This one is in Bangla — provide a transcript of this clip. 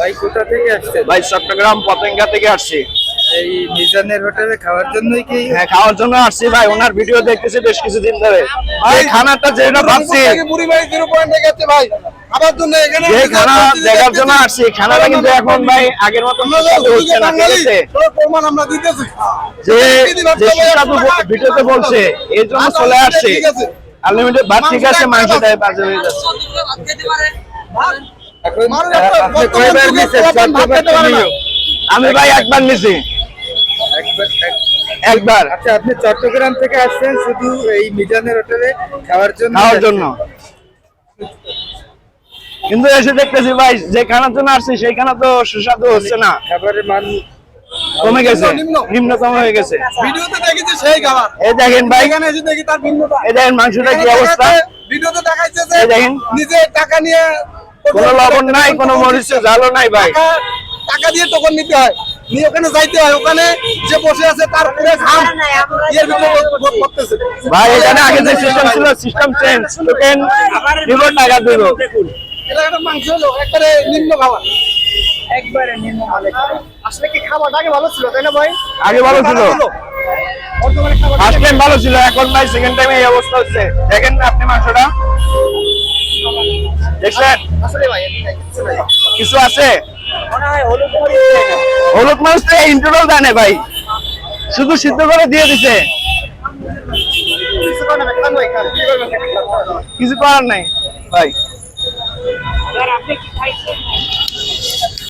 ভাই কোথা থেকে আসছেন? ভাই চট্টগ্রাম পতেঙ্গা থেকে আসছি। এই মিজানের হোটেলে খাওয়ার জন্যই কি? হ্যাঁ, খাওয়ার জন্য আসছি ভাই। ওনার ভিডিও দেখতেছি বেশ কিছুদিন ধরে। এই খানাটা যেটা ভাবছি, বুড়ি ভাই 0 পয়েন্টে গেছে ভাই খাবার জন্য। এখানে যে খানা দেখার জন্য আসছি, খানাটা কিন্তু এখন ভাই আগের মতো সুস্বাদু হচ্ছে না, ঠিক আছে? প্রমাণ আমরা দিতেছি যে সুস্বাদু ভিডিওতে বলছে, এর জন্য চলে আসছে। আনলিমিটেড ভাত ঠিক আছে, মাংসটাই বাজে হয়ে যাচ্ছে। আপনি কয়বার নিছেন চট্টগ্রাম? আমি ভাই একবার নিছি, একবার। আচ্ছা, আপনি চট্টগ্রাম থেকে আসছেন শুধু এই মিজানের হোটেলে খাওয়ার জন্য? খাওয়ার জন্য। কিন্তু এসে দেখতেছি ভাই, যে খানার জন্য আসছি সেই খানা তো সুস্বাদু হচ্ছে না, খাবারের মান কমে গেছে, নিম্নতম হয়ে গেছে। ভিডিওতে দেখেছি সেই খাবার, এই দেখেন ভাই, এখানে এসে দেখি তার ভিন্নতা। এই দেখেন মাংসটা কি অবস্থা। ভিডিওতে দেখাইছে যে এই দেখেন, নিজে টাকা নিয়ে কোনো লবণ নাই, কোনো মরিচের ঝালও নাই ভাই। টাকা দিয়ে টোকন নিতে হয়, নিয়ে ওখানে যাইতে হয়। ওখানে যে বসে আছে তার পুরো ঘাম এর ভিতরে করতেছে ভাই। এখানে আগে যে সিস্টেম ছিল, সিস্টেম চেঞ্জ। টোকেন দিব, টাকা দিব। এটা একটা মাংস হলো একবারে নিম্ন খাবার, একবারে নিম্ন মানের। আসলে কি খাবারটা আগে ভালো ছিল, তাই না ভাই? আগে ভালো ছিল, বর্তমানে খাবার ফার্স্ট টাইম ভালো ছিল, এখন ভাই সেকেন্ড টাইমে এই অবস্থা হচ্ছে। দেখেন না আপনি মাংসটা দেখছেন? আসলে ভাই কিছু আছে? মনে হয় হলুদ হলুদ মাছ তো ইন্টারভিউ দেয় না ভাই, শুধু সিদ্ধ করে দিয়ে দিছে, কিছু করার নাই ভাই। আপনি কি খাইছেন?